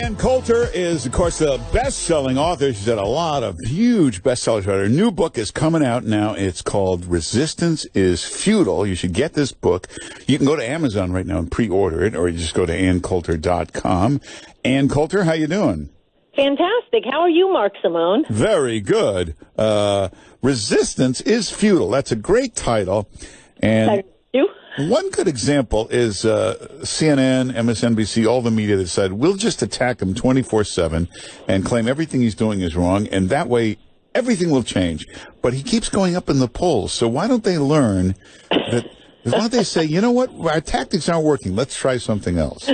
Ann Coulter is, of course, the best-selling author. She's had a lot of huge bestsellers. Her new book is coming out now. It's called Resistance is Futile. You should get this book. You can go to Amazon right now and pre-order it, or you just go to AnnCoulter.com. Ann Coulter, how you doing? Fantastic. How are you, Mark Simone? Very good. Resistance is Futile. That's a great title. And Thank you. One good example is CNN, MSNBC, all the media that said, we'll just attack him 24/7 and claim everything he's doing is wrong, and that way everything will change. But he keeps going up in the polls, so why don't they learn that, why don't they say, you know what, our tactics aren't working, let's try something else?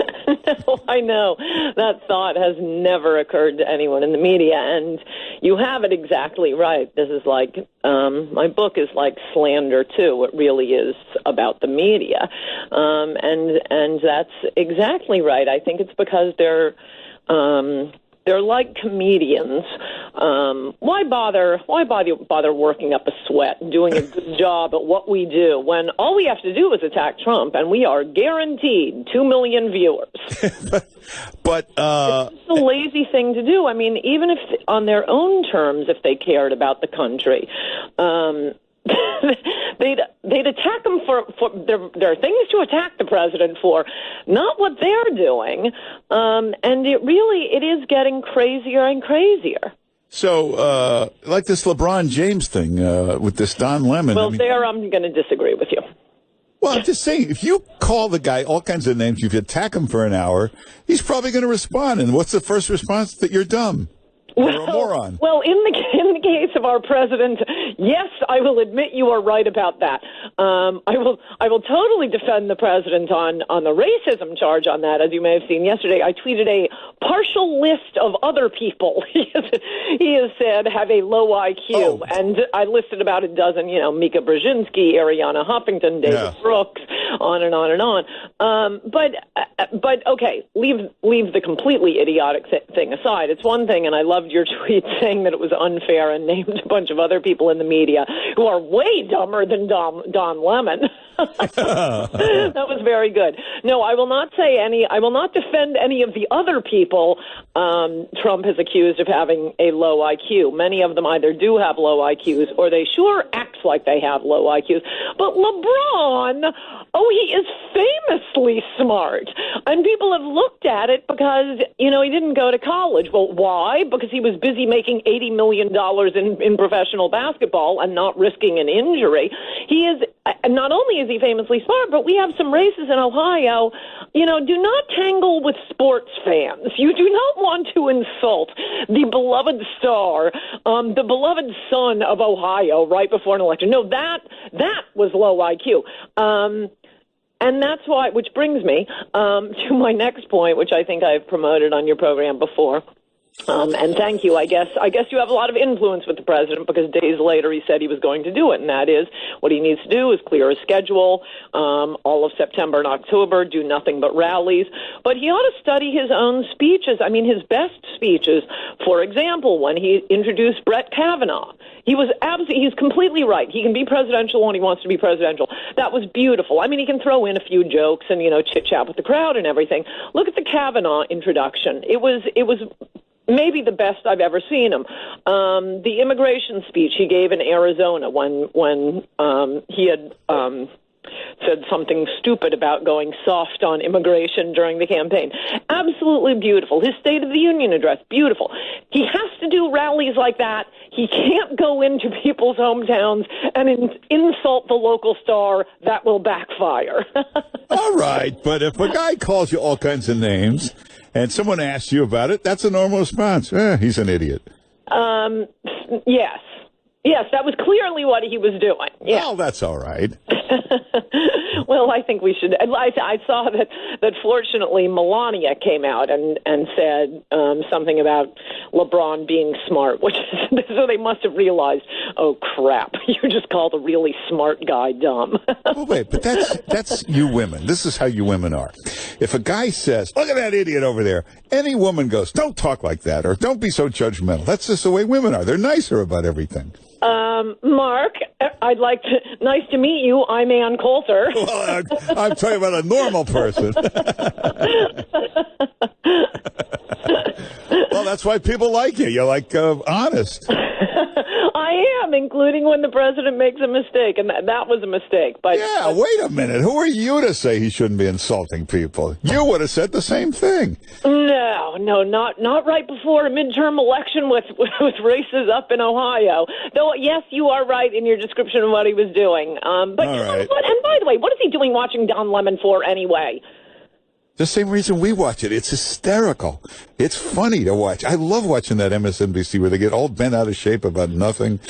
I know. That thought has never occurred to anyone in the media, and you have it exactly right. This is like, my book is like slander, too. It really is about the media. And that's exactly right. I think it's because they're like comedians. Why bother working up a sweat and doing a good job at what we do when all we have to do is attack Trump and we are guaranteed 2 million viewers? but it's a lazy thing to do. I mean, even if on their own terms, if they cared about the country, they'd attack him for there are things to attack the president for, not what they're doing. And it is getting crazier and crazier. So, like this LeBron James thing with this Don Lemon. Well, I'm going to disagree with you. Well, I'm just saying, if you call the guy all kinds of names, if you attack him for an hour, he's probably going to respond. And what's the first response? That you're dumb. You're a moron. Well, in the case of our president, yes, I will admit you are right about that. I will totally defend the president on the racism charge on that. As you may have seen yesterday, I tweeted a partial list of other people he has said have a low IQ, and I listed about a dozen. Mika Brzezinski, Ariana Huffington, David Brooks, on and on and on. But okay, leave the completely idiotic thing aside. It's one thing, and I loved your tweet saying that it was unfair and named a bunch of other people in the media who are way dumber than Don Lemon. That was very good. No, I will not defend any of the other people Trump has accused of having a low IQ. Many of them either do have low IQs or they sure act like they have low IQs. But LeBron, he is famously smart. And people have looked at it because, he didn't go to college. Well, why? Because he was busy making $80 million in professional basketball and not risking an injury. He is, not only is he famously smart, but we have some races in Ohio. Do not tangle with sports fans. You do not want to insult the beloved star, the beloved son of Ohio right before an election. No, that was low IQ. And that's why, which brings me to my next point, which I think I've promoted on your program before. And thank you. I guess you have a lot of influence with the president because days later he said he was going to do it. And that is what he needs to do is clear his schedule all of September and October, do nothing but rallies. But he ought to study his own speeches. I mean, his best speeches, for example, when he introduced Brett Kavanaugh. He's completely right. He can be presidential when he wants to be presidential. That was beautiful. I mean, he can throw in a few jokes and, chit-chat with the crowd and everything. Look at the Kavanaugh introduction. It was maybe the best I've ever seen him. The immigration speech he gave in Arizona when he had said something stupid about going soft on immigration during the campaign. Absolutely beautiful. His State of the Union address, beautiful. He has to do rallies like that. He can't go into people's hometowns and insult the local star. That will backfire. All right, but if a guy calls you all kinds of names and someone asks you about it, that's a normal response. He's an idiot. Yes. Yes, that was clearly what he was doing. Yeah. Oh, that's all right. Well, I think we should. I saw that fortunately Melania came out and said something about LeBron being smart, which is, so they must have realized, oh crap, you just called a really smart guy dumb. Well, wait, but that's you women. This is how you women are. If a guy says, look at that idiot over there, any woman goes, don't talk like that, or don't be so judgmental. That's just the way women are. They're nicer about everything. Mark, nice to meet you. I'm Ann Coulter. Well, I'm talking about a normal person. that's why people like you. You're like honest. I am, including when the president makes a mistake, and that was a mistake. But yeah, wait a minute. Who are you to say he shouldn't be insulting people? You would have said the same thing. No, not right before a midterm election with races up in Ohio. Though, yes, you are right in your description of what he was doing. But you know what? And by the way, what is he doing watching Don Lemon for anyway? The same reason we watch it. It's hysterical. It's funny to watch. I love watching that MSNBC where they get all bent out of shape about nothing.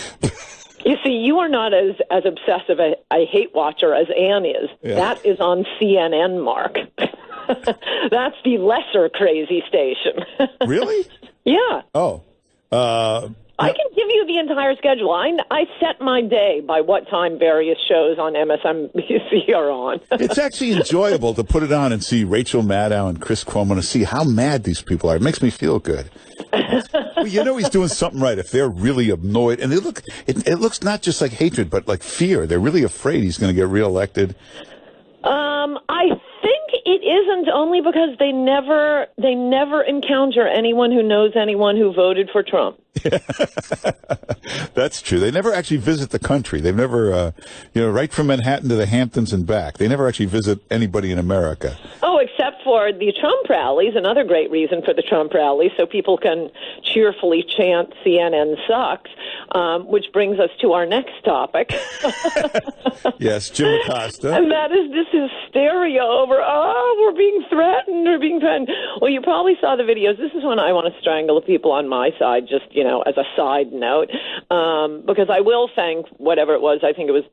You see, you are not as obsessive a hate watcher as Ann is. Yeah. That is on CNN, Mark. That's the lesser crazy station. Really? Yeah. Oh. I can give you the entire schedule. I set my day by what time various shows on MSNBC are on. It's actually enjoyable to put it on and see Rachel Maddow and Chris Cuomo and see how mad these people are. It makes me feel good. Well, you know he's doing something right if they're really annoyed. And it looks not just like hatred, but like fear. They're really afraid he's going to get reelected. I think it isn't, only because they never encounter anyone who knows anyone who voted for Trump. That's true. They never actually visit the country. They've never, right from Manhattan to the Hamptons and back. They never actually visit anybody in America. Oh, except for the Trump rallies, another great reason for the Trump rallies, so people can cheerfully chant CNN sucks, which brings us to our next topic. Yes, Jim Acosta. And that is this hysteria over, we're being threatened. Well, you probably saw the videos. This is when I want to strangle the people on my side, just, as a side note, because I will thank whatever it was, I think it was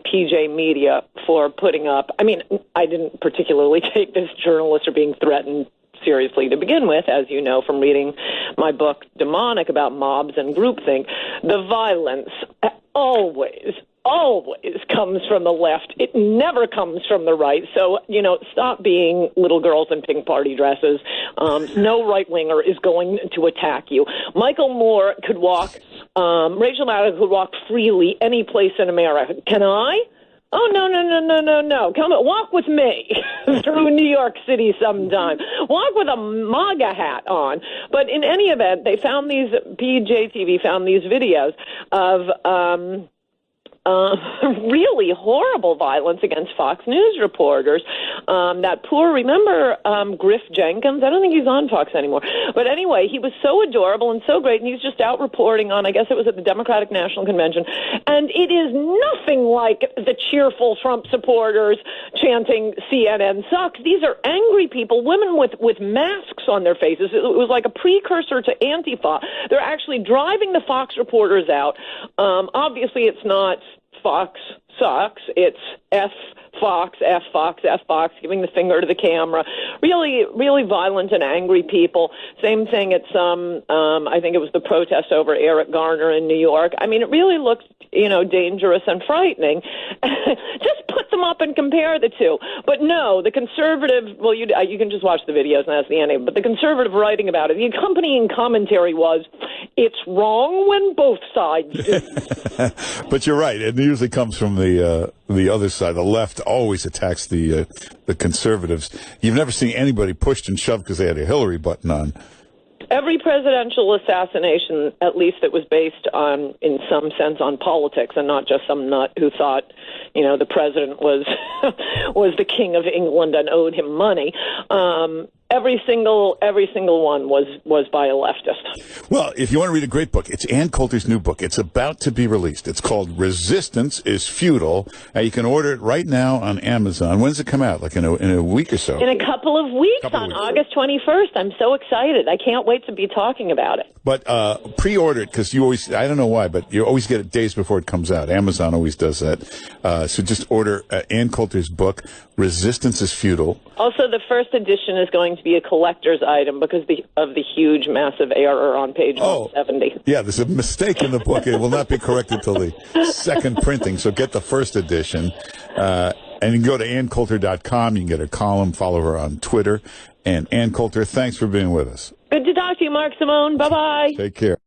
PJ Media, for putting up, I didn't particularly take this journalist or being threatened seriously to begin with, as you know from reading my book, Demonic, about mobs and groupthink. The violence always comes from the left. It never comes from the right. So, stop being little girls in pink party dresses. No right-winger is going to attack you. Michael Moore could walk, Rachel Maddow could walk freely any place in America. Can I? Oh, no. Come on, walk with me through New York City sometime. Walk with a MAGA hat on. But in any event, they found PJTV found these videos of really horrible violence against Fox News reporters. Remember Griff Jenkins? I don't think he's on Fox anymore. But anyway, he was so adorable and so great, and he's just out reporting on, I guess it was at the Democratic National Convention, and it is nothing like the cheerful Trump supporters chanting CNN sucks. These are angry people, women with masks on their faces. It was like a precursor to Antifa. They're actually driving the Fox reporters out. Obviously, it's not Fox sucks. It's F Fox, giving the finger to the camera. Really, really violent and angry people. Same thing at I think it was the protest over Eric Garner in New York. It really looked, dangerous and frightening. Just put them up and compare the two. But no, the conservative, well, you can just watch the videos and that's the ending, but the conservative writing about it, the accompanying commentary was, it's wrong when both sides do. But you're right. It usually comes from the other side. The left always attacks the conservatives. You've never seen anybody pushed and shoved because they had a Hillary button on. Every presidential assassination, at least that was based on, in some sense, on politics and not just some nut who thought, the president was the king of England and owed him money. Every single one was by a leftist. Well, if you want to read a great book, it's Ann Coulter's new book. It's about to be released. It's called Resistance is Futile. You can order it right now on Amazon. When's it come out? Like in a week or so? In a couple of weeks, on August 21st. I'm so excited. I can't wait to be talking about it. But pre-order it, because I don't know why, but you always get it days before it comes out. Amazon always does that. So just order Ann Coulter's book, Resistance is Futile. Also, the first edition is going to be a collector's item because of the huge, massive error on page 170. Yeah, there's a mistake in the book. It will not be corrected till the second printing, so get the first edition. And you can go to AnnCoulter.com. You can get her column, follow her on Twitter. And Ann Coulter, thanks for being with us. Good to talk to you, Mark Simone. Bye-bye. Take care.